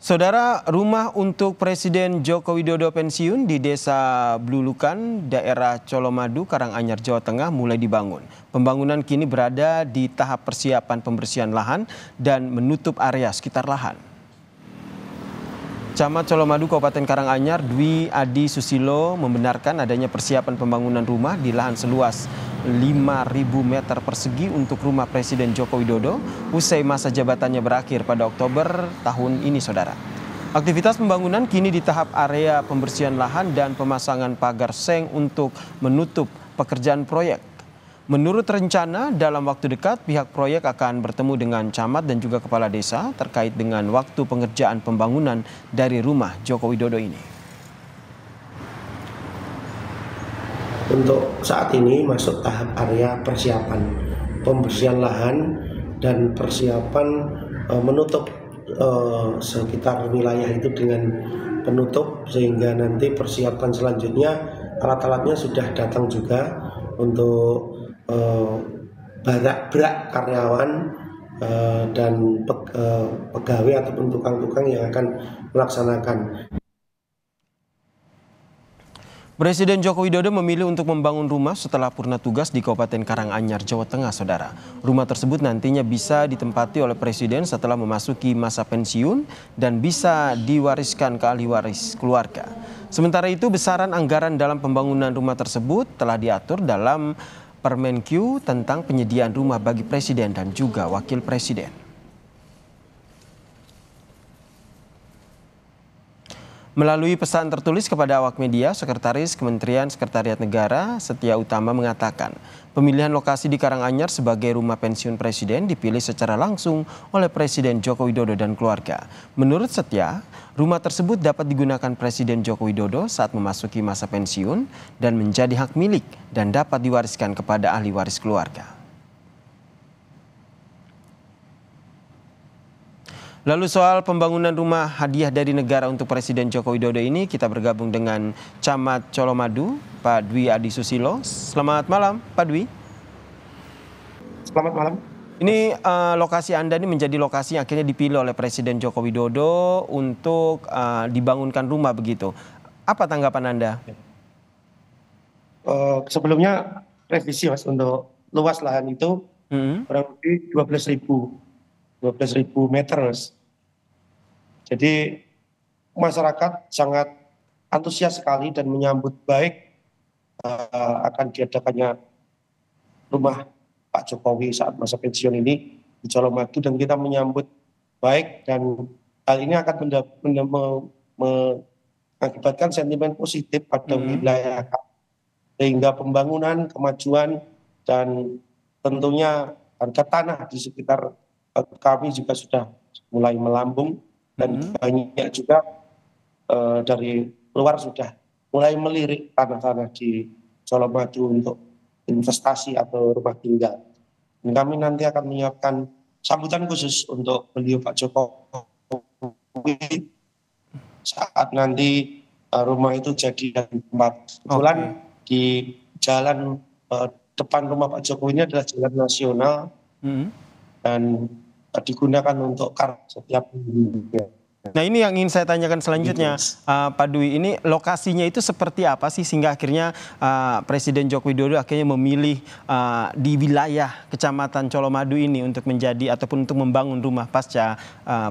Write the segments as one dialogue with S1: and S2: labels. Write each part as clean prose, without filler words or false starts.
S1: Saudara, rumah untuk Presiden Joko Widodo pensiun di Desa Blulukan, daerah Colomadu, Karanganyar, Jawa Tengah mulai dibangun. Pembangunan kini berada di tahap persiapan pembersihan lahan dan menutup area sekitar lahan. Camat Colomadu, Kabupaten Karanganyar, Dwi Adi Susilo membenarkan adanya persiapan pembangunan rumah di lahan seluas 5.000 meter persegi untuk rumah Presiden Joko Widodo usai masa jabatannya berakhir pada Oktober tahun ini, saudara. Aktivitas pembangunan kini di tahap area pembersihan lahan dan pemasangan pagar seng untuk menutup pekerjaan proyek. Menurut rencana, dalam waktu dekat pihak proyek akan bertemu dengan camat dan juga kepala desa terkait dengan waktu pengerjaan pembangunan dari rumah Joko Widodo ini.
S2: Untuk saat ini masuk tahap area persiapan pembersihan lahan dan persiapan menutup sekitar wilayah itu dengan penutup, sehingga nanti persiapan selanjutnya alat-alatnya sudah datang juga untuk berak karyawan dan pegawai ataupun tukang-tukang yang akan melaksanakan.
S1: Presiden Joko Widodo memilih untuk membangun rumah setelah purna tugas di Kabupaten Karanganyar, Jawa Tengah, saudara. Rumah tersebut nantinya bisa ditempati oleh Presiden setelah memasuki masa pensiun dan bisa diwariskan ke ahli waris keluarga. Sementara itu, besaran anggaran dalam pembangunan rumah tersebut telah diatur dalam Permenkyu tentang penyediaan rumah bagi Presiden dan juga Wakil Presiden. Melalui pesan tertulis kepada awak media, Sekretaris Kementerian Sekretariat Negara Setia Utama mengatakan, pemilihan lokasi di Karanganyar sebagai rumah pensiun Presiden dipilih secara langsung oleh Presiden Joko Widodo dan keluarga. Menurut Setia, rumah tersebut dapat digunakan Presiden Joko Widodo saat memasuki masa pensiun dan menjadi hak milik dan dapat diwariskan kepada ahli waris keluarga. Lalu soal pembangunan rumah hadiah dari negara untuk Presiden Joko Widodo ini, kita bergabung dengan Camat Colomadu, Pak Dwi Adi Susilo. Selamat malam, Pak Dwi.
S2: Selamat malam.
S1: Ini lokasi Anda ini menjadi lokasi yang akhirnya dipilih oleh Presiden Joko Widodo untuk dibangunkan rumah begitu. Apa tanggapan Anda?
S2: Sebelumnya revisi Mas, untuk luas lahan itu kurang lebih 12.000 meter Mas. Jadi masyarakat sangat antusias sekali dan menyambut baik akan diadakannya rumah Pak Jokowi saat masa pensiun ini di Colomadu, dan kita menyambut baik, dan hal ini akan mengakibatkan sentimen positif pada wilayah sehingga pembangunan, kemajuan, dan tentunya harga tanah di sekitar kami juga sudah mulai melambung, dan banyak juga dari luar sudah mulai melirik tanah-tanah di Colomadu untuk investasi atau rumah tinggal. Dan kami nanti akan menyiapkan sambutan khusus untuk beliau Pak Jokowi saat nanti rumah itu jadi tempat. Kebetulan di jalan depan rumah Pak Jokowi ini adalah jalan nasional dan digunakan untuk car setiap minggu.
S1: Nah, ini yang ingin saya tanyakan selanjutnya, Pak Dwi. Ini lokasinya itu seperti apa sih sehingga akhirnya Presiden Joko Widodo akhirnya memilih di wilayah Kecamatan Colomadu ini untuk menjadi ataupun untuk membangun rumah pasca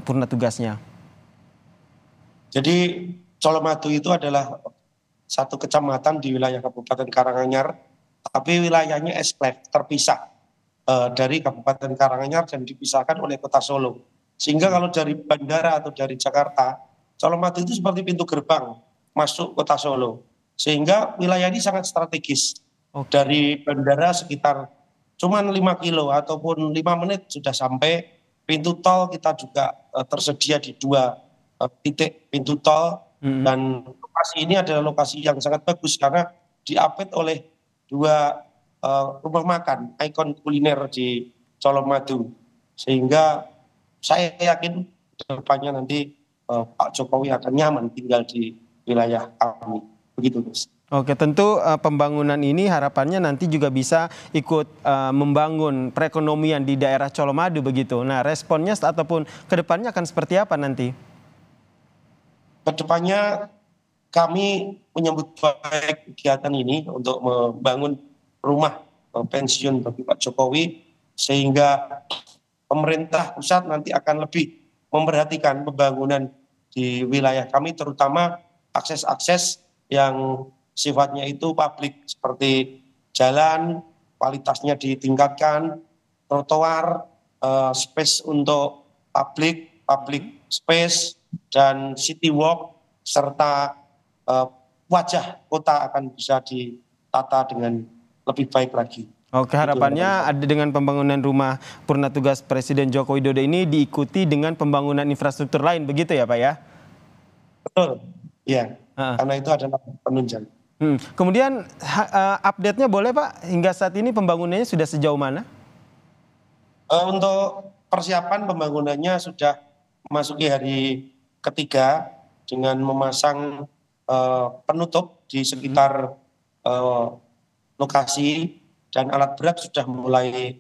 S1: purna tugasnya?
S2: Jadi Colomadu itu adalah satu kecamatan di wilayah Kabupaten Karanganyar, tapi wilayahnya esklave, terpisah dari Kabupaten Karanganyar dan dipisahkan oleh Kota Solo. Sehingga kalau dari bandara atau dari Jakarta, Colomadu itu seperti pintu gerbang masuk Kota Solo. Sehingga wilayah ini sangat strategis. Dari bandara sekitar cuma 5 kilo ataupun 5 menit sudah sampai. Pintu tol kita juga tersedia di 2 titik pintu tol. Dan lokasi ini adalah lokasi yang sangat bagus karena diapit oleh 2 rumah makan ikon kuliner di Colomadu, sehingga saya yakin depannya nanti Pak Jokowi akan nyaman tinggal di wilayah kami. Begitu, Mas.
S1: Oke, tentu pembangunan ini harapannya nanti juga bisa ikut membangun perekonomian di daerah Colomadu begitu. Nah, responnya ataupun kedepannya akan seperti apa nanti?
S2: Kedepannya kami menyambut baik kegiatan ini untuk membangun rumah pensiun bagi Pak Jokowi, sehingga pemerintah pusat nanti akan lebih memperhatikan pembangunan di wilayah kami, terutama akses-akses yang sifatnya itu publik, seperti jalan, kualitasnya ditingkatkan, trotoar, space untuk public space, dan city walk, serta wajah kota akan bisa ditata dengan lebih baik lagi.
S1: Oke, harapannya ada dengan pembangunan rumah purna tugas Presiden Joko Widodo ini diikuti dengan pembangunan infrastruktur lain, begitu ya Pak ya?
S2: Betul, ya, karena itu adalah penunjang.
S1: Kemudian update-nya boleh Pak, hingga saat ini pembangunannya sudah sejauh mana?
S2: Untuk persiapan pembangunannya sudah memasuki hari ketiga dengan memasang penutup di sekitar lokasi, dan alat berat sudah mulai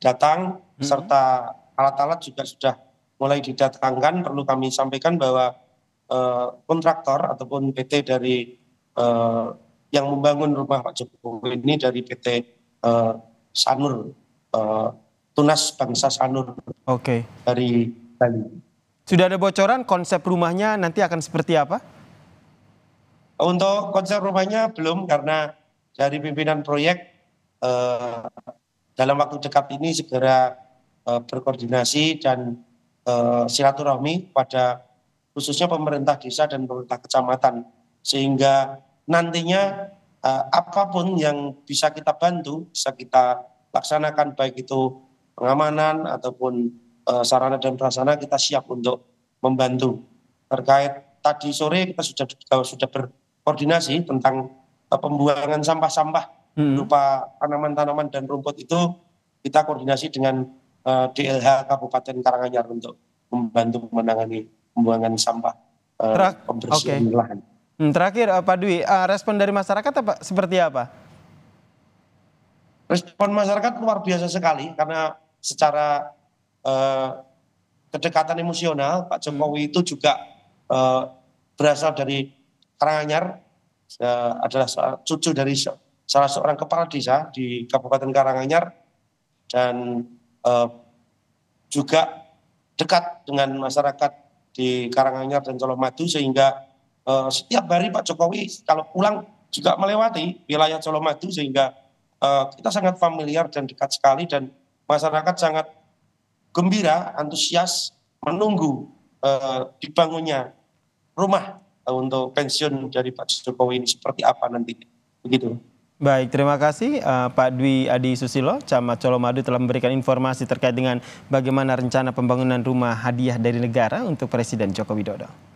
S2: datang, serta alat-alat juga sudah mulai didatangkan. Perlu kami sampaikan bahwa kontraktor ataupun PT dari yang membangun rumah Pak Jokowi ini dari PT Sanur, Tunas Bangsa Sanur, dari Bali.
S1: Sudah ada bocoran konsep rumahnya nanti akan seperti apa?
S2: Untuk konsep rumahnya belum, karena dari pimpinan proyek dalam waktu dekat ini segera berkoordinasi dan silaturahmi pada khususnya pemerintah desa dan pemerintah kecamatan, sehingga nantinya apapun yang bisa kita bantu, bisa kita laksanakan, baik itu pengamanan ataupun sarana dan prasarana, kita siap untuk membantu. Terkait tadi sore kita sudah berkoordinasi tentang pembuangan sampah-sampah berupa tanaman-tanaman dan rumput, itu kita koordinasi dengan DLH Kabupaten Karanganyar untuk membantu menangani pembuangan sampah pembersihan lahan.
S1: Terakhir Pak Dwi, respon dari masyarakat seperti apa?
S2: Respon masyarakat luar biasa sekali, karena secara kedekatan emosional Pak Jokowi itu juga berasal dari Karanganyar, adalah cucu dari salah seorang kepala desa di Kabupaten Karanganyar, dan juga dekat dengan masyarakat di Karanganyar dan Colomadu, sehingga setiap hari Pak Jokowi kalau pulang juga melewati wilayah Colomadu, sehingga kita sangat familiar dan dekat sekali, dan masyarakat sangat gembira, antusias menunggu dibangunnya rumah untuk pensiun dari Pak Jokowi ini seperti apa nantinya. Begitu.
S1: Baik, terima kasih Pak Dwi Adi Susilo, Camat Colomadu, telah memberikan informasi terkait dengan bagaimana rencana pembangunan rumah hadiah dari negara untuk Presiden Joko Widodo.